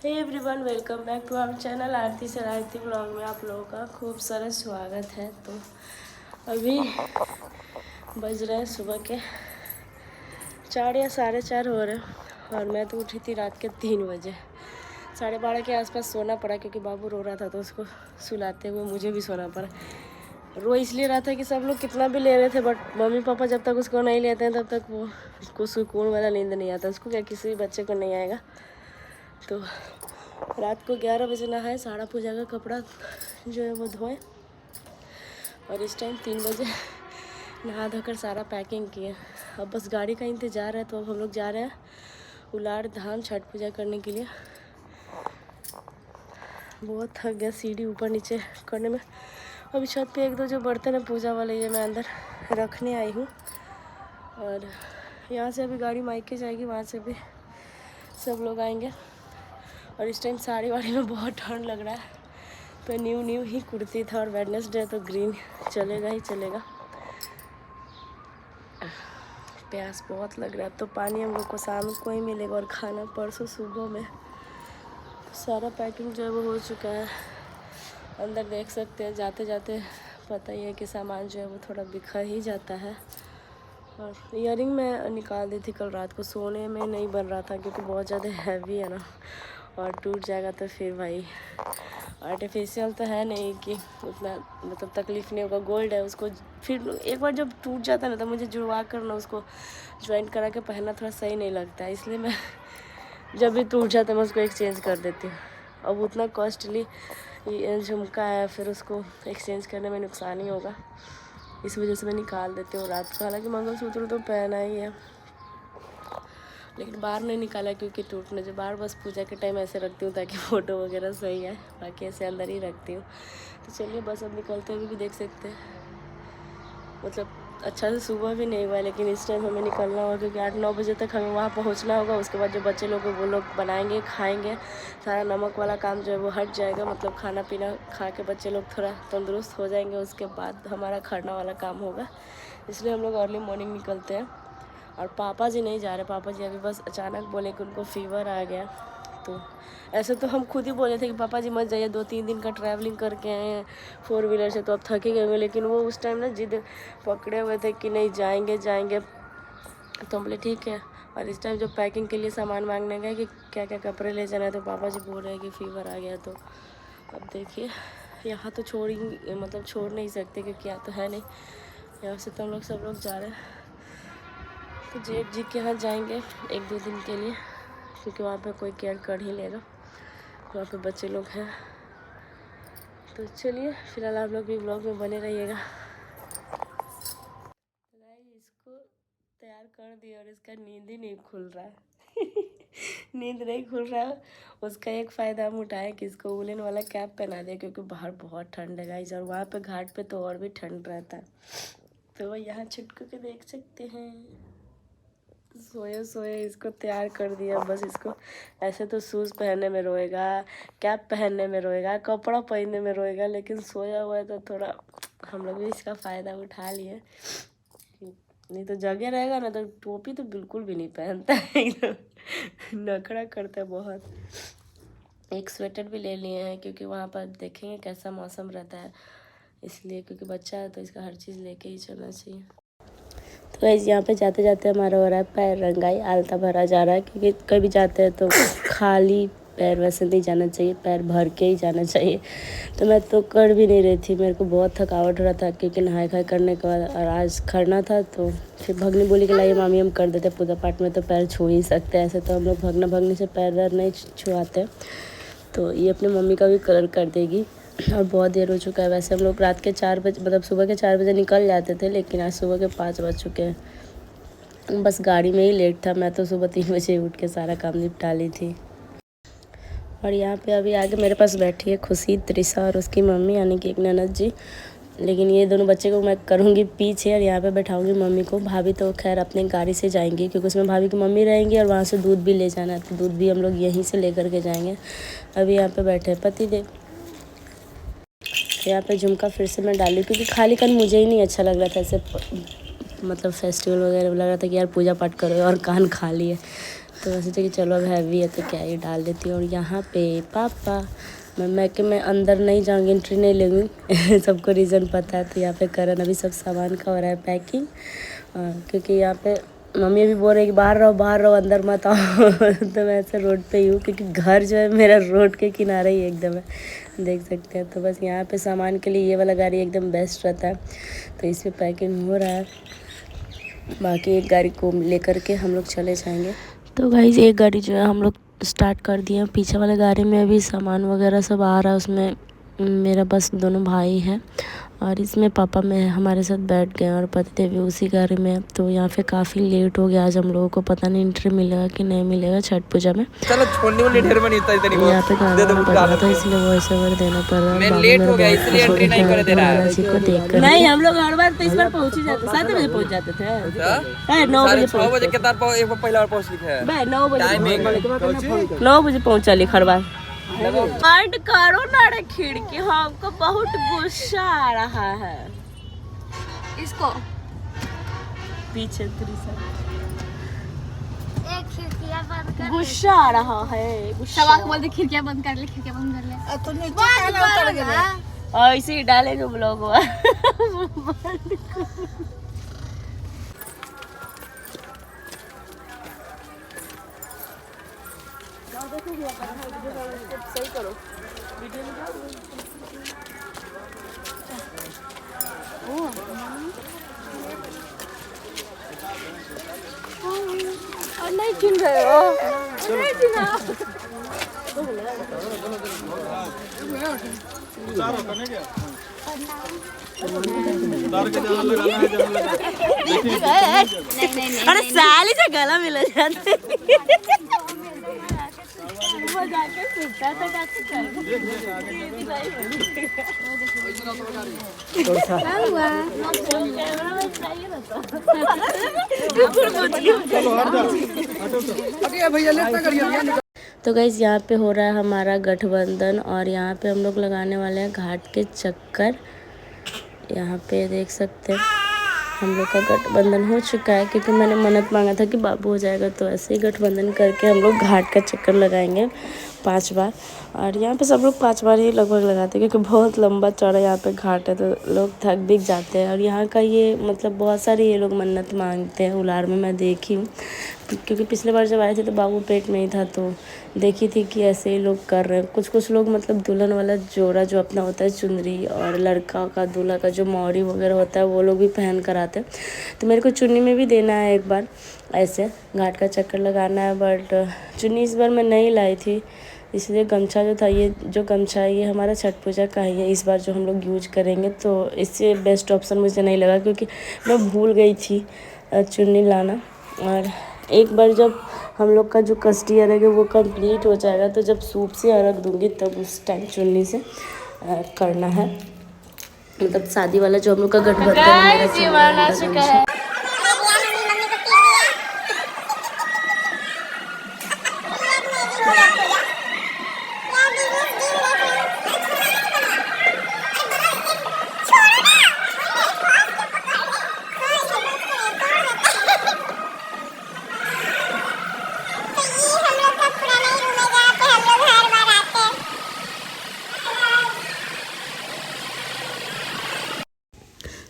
Hey everyone, welcome back to our channel Aarti से Aarti blog में आप लोगों का खूब सारा स्वागत है। तो अभी बज रहे हैं सुबह के 4 या 4:30 हो रहे हैं और मैं तो उठी थी रात के 3 बजे। 12:30 के आसपास सोना पड़ा क्योंकि बाबू रो रहा था तो उसको सुलाते हुए मुझे भी सोना पड़ा। रो इसलिए रहा था कि सब लोग कितना भी ले रहे थे, बट मम्मी पापा जब तक उसको नहीं लेते हैं तब तक वो उसको सुकून वाला नींद नहीं आता। उसको क्या, किसी भी बच्चे को नहीं आएगा। तो रात को 11 बजे नहाए, सारा पूजा का कपड़ा जो है वो धोए और इस टाइम 3 बजे नहा धोकर सारा पैकिंग किए। अब बस गाड़ी का इंतज़ार है। तो अब हम लोग जा रहे हैं उलाड़ धाम छठ पूजा करने के लिए। बहुत थक गया सीढ़ी ऊपर नीचे करने में। अभी छत पे 1-2 जो बर्तन है पूजा वाले ये मैं अंदर रखने आई हूँ और यहाँ से अभी गाड़ी मायके जाएगी, वहाँ से भी सब लोग आएंगे। और इस टाइम साड़ी वाड़ी में बहुत ठंड लग रहा है तो न्यू ही कुर्ती था और वेडनेसडे तो ग्रीन चलेगा ही चलेगा। प्यास बहुत लग रहा है तो पानी हम लोग को शाम को ही मिलेगा और खाना परसों सुबह में। सारा पैकिंग जो है वो हो चुका है। अंदर देख सकते हैं, जाते जाते पता ही है कि सामान जो है वो थोड़ा बिखर ही जाता है। और ईयरिंग मैं निकाल दी थी कल रात को, सोने में नहीं बन रहा था क्योंकि बहुत ज़्यादा हैवी है ना, और टूट जाएगा तो फिर भाई आर्टिफिशियल तो है नहीं कि उतना मतलब तकलीफ़ नहीं होगा। गोल्ड है, उसको फिर एक बार जब टूट जाता है ना तो मुझे जुड़वा कर ना उसको ज्वाइंट करा के पहनना थोड़ा सही नहीं लगता है, इसलिए मैं जब भी टूट जाता है मैं उसको एक्सचेंज कर देती हूँ। अब उतना कॉस्टली झुमका है, फिर उसको एक्सचेंज करने में नुकसान ही होगा, इस वजह से मैं निकाल देती हूँ रात को। हालांकि मंगलसूत्र तो पहना ही है लेकिन बाहर नहीं निकाला क्योंकि टूटने जो बाहर बस पूजा के टाइम ऐसे रखती हूँ ताकि फ़ोटो वगैरह सही है, बाकी ऐसे अंदर ही रखती हूँ। तो चलिए बस अब निकलते हुए भी देख सकते हैं, मतलब अच्छा से सुबह भी नहीं हुआ लेकिन इस टाइम हमें निकलना होगा क्योंकि 8-9 बजे तक हमें वहाँ पहुँचना होगा। उसके बाद जो बच्चे लोग वो लोग बनाएंगे खाएंगे, सारा नमक वाला काम जो है वो हट जाएगा, मतलब खाना पीना खा के बच्चे लोग थोड़ा तंदुरुस्त हो जाएंगे। उसके बाद हमारा खरना वाला काम होगा, इसलिए हम लोग अर्ली मॉर्निंग निकलते हैं। और पापा जी नहीं जा रहे, पापा जी अभी बस अचानक बोले कि उनको फीवर आ गया। तो ऐसे तो हम खुद ही बोले थे कि पापा जी मत जाइए, 2-3 दिन का ट्रैवलिंग करके आए हैं 4 व्हीलर से तो अब थके गए होंगे, लेकिन वो उस टाइम ना जिद पकड़े हुए थे कि नहीं जाएंगे जाएंगे। तो हम बोले ठीक है। और इस टाइम जो पैकिंग के लिए सामान मांगने गए कि क्या क्या कपड़े ले जाना है तो पापा जी बोल रहे हैं कि फ़ीवर आ गया। तो अब देखिए यहाँ तो छोड़ ही मतलब छोड़ नहीं सकते क्योंकि यहाँ तो है नहीं, यहाँ से तो हम लोग सब लोग जा रहे हैं। तो जेठ जी के यहाँ जाएंगे 1-2 दिन के लिए क्योंकि वहाँ पे कोई केयर कर ही लेगा, वहाँ पे बच्चे लोग हैं। तो चलिए फिलहाल आप लोग भी ब्लॉग में बने रहिएगा। इसको तैयार कर दिया और इसका नींद ही नहीं खुल रहा है नींद नहीं खुल रहा है। उसका एक फ़ायदा हम उठाएं कि इसको वुलन वाला कैप पहना दिया क्योंकि बाहर बहुत ठंड है गाइस, और वहाँ पे घाट पे तो और भी ठंड रहता है। तो यहाँ छुटकू के देख सकते हैं, सोए सोए इसको तैयार कर दिया। बस इसको ऐसे तो शूज़ पहनने में रोएगा, कैप पहनने में रोएगा, कपड़ा पहनने में रोएगा, लेकिन सोया हुआ है तो थोड़ा हम लोग भी इसका फ़ायदा उठा लिए। नहीं तो जगह रहेगा ना तो टोपी तो बिल्कुल भी नहीं पहनता है, एकदम नखरा करता है बहुत। एक स्वेटर भी ले लिए हैं क्योंकि वहाँ पर देखेंगे कैसा मौसम रहता है, इसलिए क्योंकि बच्चा है तो इसका हर चीज़ लेके ही चलना चाहिए। तो गाइस यहाँ पे जाते जाते हमारा हो रहा है पैर रंगाई, आलता भरा जा रहा है क्योंकि कभी जाते हैं तो खाली पैर वैसे नहीं जाना चाहिए, पैर भर के ही जाना चाहिए। तो मैं तो कर भी नहीं रही थी, मेरे को बहुत थकावट हो रहा था क्योंकि नहाए खाए करने के बाद और आज खरना था। तो फिर भगनी बोली कि लाइए मामी हम कर देते, पूजा पाठ में तो पैर छू ही सकते हैं, ऐसे तो हम लोग भगना भगनी से पैर नहीं छुआते। तो ये अपनी मम्मी का भी कलर कर देगी और बहुत देर हो चुका है। वैसे हम लोग रात के 4 बजे मतलब सुबह के 4 बजे निकल जाते थे, लेकिन आज सुबह के 5 बज चुके हैं। बस गाड़ी में ही लेट था, मैं तो सुबह 3 बजे उठ के सारा काम निपटा ली थी। और यहाँ पे अभी आगे मेरे पास बैठी है खुशी, त्रिशा और उसकी मम्मी यानी कि एक ननद जी। लेकिन ये दोनों बच्चे को मैं करूँगी पीछे और यहाँ पे बैठाऊँगी मम्मी को। भाभी तो खैर अपनी गाड़ी से जाएंगी क्योंकि उसमें भाभी की मम्मी रहेंगी और वहाँ से दूध भी ले जाना है, तो दूध भी हम लोग यहीं से लेकर के जाएंगे। अभी यहाँ पे बैठे हैं पतिदेव। यहाँ पे झुमका फिर से मैं डाली क्योंकि खाली कान मुझे ही नहीं अच्छा लग रहा था, ऐसे मतलब फेस्टिवल वगैरह लग रहा था कि यार पूजा पाठ करो और कान खाली है। तो सोचा कि चलो अब हैवी है तो क्या ही डाल देती हूँ। और यहाँ पे पापा मैं अंदर नहीं जाऊँगी, एंट्री नहीं लूँगी सबको रीज़न पता है। तो यहाँ पे करण अभी सब सामान का हो रहा है पैकिंग, क्योंकि यहाँ पे मम्मी भी बोल रही कि बाहर रहो अंदर मत आओ तो मैं ऐसे रोड पे ही हूँ, क्योंकि घर जो है मेरा रोड के किनारे ही एकदम है, देख सकते हैं। तो बस यहाँ पे सामान के लिए ये वाला गाड़ी एकदम बेस्ट रहता है, तो इसमें पैकिंग हो रहा है। बाकी एक गाड़ी को लेकर के हम लोग चले जाएंगे। तो गाइस एक गाड़ी जो है हम लोग स्टार्ट कर दिए, पीछे वाले गाड़ी में अभी सामान वगैरह सब आ रहा है, उसमें मेरा बस दोनों भाई हैं और इसमें पापा में हमारे साथ बैठ गए और पति भी उसी गाड़ी में। तो यहाँ पे काफ़ी लेट हो गया आज हम लोगों को, पता नहीं एंट्री मिलेगा कि नहीं मिलेगा छठ पूजा में। चलो छोड़ने वाली ढेर बनी इतना इतनी यहाँ पे गाना पड़ रहा था इसलिए वॉइस ओवर देना पड़ रहा है। मैं लेट हो गया इसलिए एंट्री नहीं कर दे रहा है। इसी को देखकर नहीं हम लोग हर बार तो इस बार पहुंच ही जाते, 7 बजे पहुंच जाते थे। 9 बजे 6 बजे के तार एक बार पहला और पहुंच लिखा है। 9 बजे पहुंचा लिख हर बार। बंद करो ना रे खिड़की, हमको बहुत गुस्सा आ रहा है। इसको पीछे त्रिशा एक खिड़कियां बंद कर, गुस्सा आ रहा है। गुस्सा बोल दे खिड़कियां बंद कर ले, खिड़कियां बंद कर ले। तो नीचे उतर गए और इसे ही डालेंगे ब्लॉग में। सही करो वीडियो में और नहीं चिन रहे हो, नहीं चिना अरे साली से गला मिल जाते तो गाइस यहाँ पे हो रहा है हमारा गठबंधन और यहाँ पे हम लोग लगाने वाले हैं घाट के चक्कर। यहाँ पे देख सकते हैं हम लोग का गठबंधन हो चुका है, क्योंकि मैंने मन्नत मांगा था कि बाबू हो जाएगा, तो ऐसे ही गठबंधन करके हम लोग घाट का चक्कर लगाएंगे 5 बार। और यहाँ पे सब लोग 5 बार ही लगभग लगाते हैं, क्योंकि बहुत लंबा चौड़ा यहाँ पे घाट है, तो लोग थक भी जाते हैं। और यहाँ का ये मतलब बहुत सारे ये लोग मन्नत मांगते हैं उलार में, मैं देखी हूँ, क्योंकि पिछले बार जब आए थे तो बाबू पेट में ही था, तो देखी थी कि ऐसे ही लोग कर रहे हैं। कुछ लोग मतलब दुल्हन वाला जोड़ा जो अपना होता है चुनरी, और लड़का का दूल्हा का जो मौरी वगैरह होता है वो लोग भी पहन कर आते हैं। तो मेरे को चुन्नी में भी देना है एक बार, ऐसे घाट का चक्कर लगाना है। बट चुन्नी इस बार मैं नहीं लाई थी, इसलिए गमछा जो था, ये जो गमछा है ये हमारा छठ पूजा का ही है इस बार जो हम लोग यूज करेंगे। तो इससे बेस्ट ऑप्शन मुझे नहीं लगा, क्योंकि मैं भूल गई थी चुन्नी लाना। और एक बार जब हम लोग का जो कस्टी अर्घ है वो कंप्लीट हो जाएगा, तो जब सूप से अर्घ दूंगी तब उस टाइम चुन्नी से करना है। मतलब शादी वाला जो हम लोग का गठबंधन है।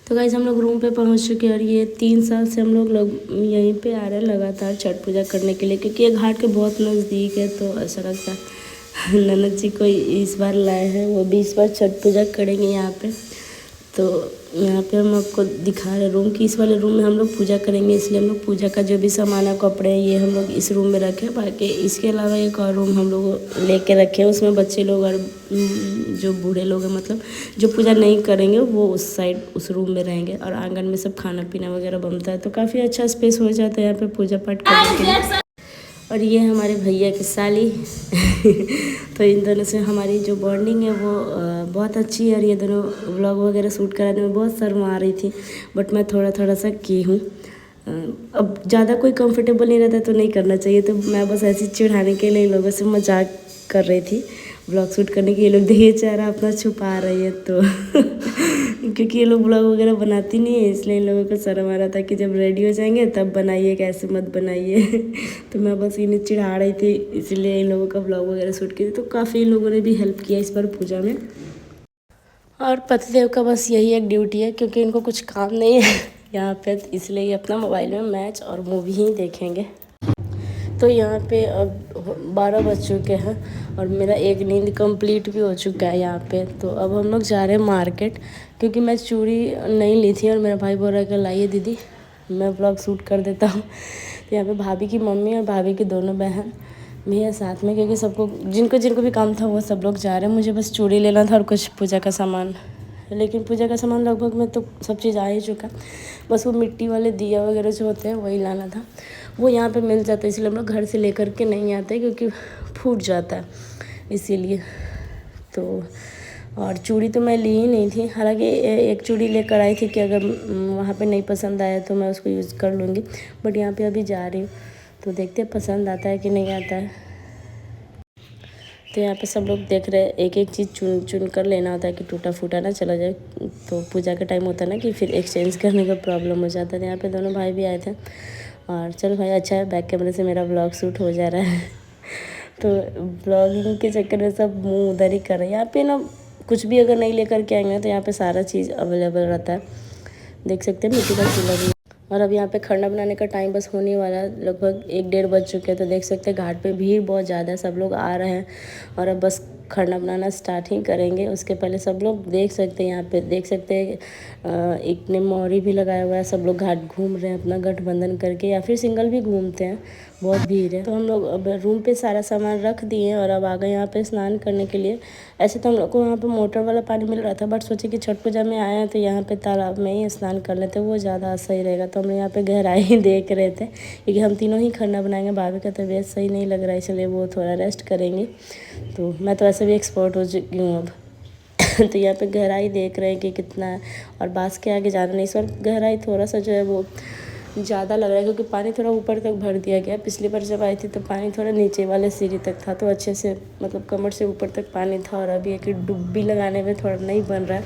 तो गाइस हम लोग रूम पे पहुंच चुके हैं और ये 3 साल से हम लोग यहीं पे आ रहे हैं लगातार छठ पूजा करने के लिए, क्योंकि ये घाट के बहुत नज़दीक है। तो ऐसा लगता है ननद जी को इस बार लाए हैं, वो भी इस बार छठ पूजा करेंगे यहाँ पे। तो यहाँ पे हम आपको दिखा रहे रूम की, इस वाले रूम में हम लोग पूजा करेंगे, इसलिए हम लोग पूजा का जो भी सामान है, कपड़े, ये हम लोग इस रूम में रखे। बाकी इसके अलावा एक और रूम हम लोग लेके रखे हैं, उसमें बच्चे लोग और जो बूढ़े लोग हैं, मतलब जो पूजा नहीं करेंगे वो उस साइड उस रूम में रहेंगे। और आंगन में सब खाना पीना वगैरह बनता है, तो काफ़ी अच्छा स्पेस हो जाता है यहाँ पर पूजा पाठ करने के लिए। और ये हमारे भैया की साली तो इन दोनों से हमारी जो बॉन्डिंग है वो बहुत अच्छी है। और ये दोनों व्लॉग वगैरह शूट कराने में बहुत शर्मा आ रही थी, बट मैं थोड़ा सा की हूँ। अब ज़्यादा कोई कंफर्टेबल नहीं रहता तो नहीं करना चाहिए, तो मैं बस ऐसे चिढ़ाने के लिए लोगों से मजाक कर रही थी ब्लॉग शूट करने के। ये लोग देखिए चेहरा अपना छुपा रही है तो क्योंकि ये लोग ब्लॉग वगैरह बनाती नहीं है, इसलिए इन लोगों को शर्म आ रहा था कि जब रेडी हो जाएंगे तब बनाइए, कैसे मत बनाइए। तो मैं बस इन्हें चिढ़ा रही थी, इसलिए इन लोगों का ब्लॉग वगैरह शूट की। तो काफ़ी लोगों ने भी हेल्प किया इस बार पूजा में। और पतिदेव का बस यही एक ड्यूटी है, क्योंकि इनको कुछ काम नहीं है यहाँ पे, इसलिए ये अपना मोबाइल में मैच और मूवी ही देखेंगे। तो यहाँ पे अब 12 बज चुके हैं और मेरा एक नींद कंप्लीट भी हो चुका है यहाँ पे। तो अब हम लोग जा रहे हैं मार्केट, क्योंकि मैं चूड़ी नहीं ली थी और मेरा भाई बोल रहा है कि लाइए दीदी मैं ब्लॉग शूट कर देता हूँ। तो यहाँ पे भाभी की मम्मी और भाभी की दोनों बहन भी है साथ में, क्योंकि सबको जिनको भी काम था वो सब लोग जा रहे हैं। मुझे बस चूड़ी लेना था और कुछ पूजा का सामान, लेकिन पूजा का सामान लगभग में तो सब चीज़ आ ही चुका। बस वो मिट्टी वाले दिया वगैरह जो होते हैं वही लाना था, वो यहाँ पे मिल जाता है, इसलिए हम लोग घर से लेकर के नहीं आते क्योंकि फूट जाता है इसीलिए। तो और चूड़ी तो मैं ली ही नहीं थी, हालांकि एक चूड़ी लेकर आई थी कि अगर वहाँ पे नहीं पसंद आया तो मैं उसको यूज़ कर लूँगी। बट यहाँ पे अभी जा रही हूँ तो देखते हैं पसंद आता है कि नहीं आता है। तो यहाँ पे सब लोग देख रहे हैं, एक एक चीज़ चुन कर लेना होता है कि टूटा फूटा ना चला जाए। तो पूजा का टाइम होता है ना कि फिर एक्सचेंज करने का प्रॉब्लम हो जाता है। तो यहाँ पे दोनों भाई भी आए थे और चलो भाई अच्छा है, बैक कैमरे से मेरा ब्लॉग शूट हो जा रहा है। तो ब्लॉगिंग के चक्कर में सब मुँह उधर ही कर रहे हैं। यहाँ पे ना कुछ भी अगर नहीं लेकर के आएंगे तो यहाँ पे सारा चीज़ अवेलेबल रहता है, देख सकते हैं मिट्टी का चूल्हा भी। और अब यहाँ पे खाना बनाने का टाइम बस होने वाला है, लगभग 1-1:30 बज चुके हैं। तो देख सकते हैं घाट पे भीड़ बहुत ज़्यादा है, सब लोग आ रहे हैं और अब बस खाना बनाना स्टार्ट ही करेंगे। उसके पहले सब लोग देख सकते हैं, यहाँ पे देख सकते हैं एक ने मोहरी भी लगाया हुआ है। सब लोग घाट घूम रहे हैं अपना गठबंधन करके, या फिर सिंगल भी घूमते हैं, बहुत भीड़ है। तो हम लोग अब रूम पे सारा सामान रख दिए और अब आ गए यहाँ पे स्नान करने के लिए। ऐसे तो हम लोग को वहाँ पे मोटर वाला पानी मिल रहा था, बट सोचे कि छठ पूजा में आए हैं तो यहाँ पे तालाब में ही स्नान कर लेते, वो ज़्यादा सही रहेगा। तो हम लोग यहाँ पे गहराई ही देख रहे थे, क्योंकि हम तीनों ही खाना बनाएंगे। भाभी का तबीयत सही नहीं लग रहा है, इसलिए वो थोड़ा रेस्ट करेंगे। तो मैं तो ऐसे भी एक्सपर्ट हो चुकी हूँ अब। तो यहाँ पे गहराई देख रहे हैं कि कितना है, और बांस के आगे जाना नहीं। इस बार गहराई थोड़ा सा जो है वो ज़्यादा लग रहा है, क्योंकि पानी थोड़ा ऊपर तक भर दिया गया। पिछली बार जब आई थी तो पानी थोड़ा नीचे वाले सीढ़ी तक था, तो अच्छे से मतलब कमर से ऊपर तक पानी था। और अभी एक डुब्बी लगाने में थोड़ा नहीं बन रहा है,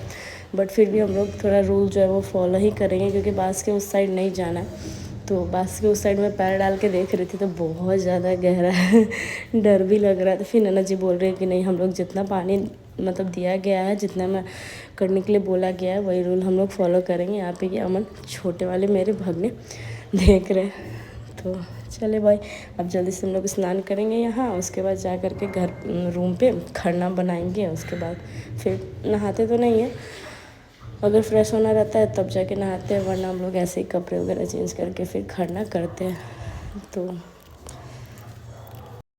बट फिर भी हम लोग थोड़ा रूल जो है वो फॉलो ही करेंगे, क्योंकि बांस के उस साइड नहीं जाना है। तो बांस के उस साइड में पैर डाल के देख रही थी तो बहुत ज़्यादा गहरा है, डर भी लग रहा था। फिर नन्ना जी बोल रहे हैं कि नहीं, हम लोग जितना पानी मतलब दिया गया है, जितना में करने के लिए बोला गया है वही रूल हम लोग फॉलो करेंगे। यहाँ पे ये अमन छोटे वाले मेरे भगने देख रहे हैं। तो चले भाई, अब जल्दी से हम लोग स्नान करेंगे यहाँ, उसके बाद जा कर के घर रूम पे खरना बनाएंगे। उसके बाद फिर नहाते तो नहीं है, अगर फ्रेश होना रहता है तब जाके नहाते हैं, वरना हम लोग ऐसे ही कपड़े वगैरह चेंज करके फिर खरना करते हैं। तो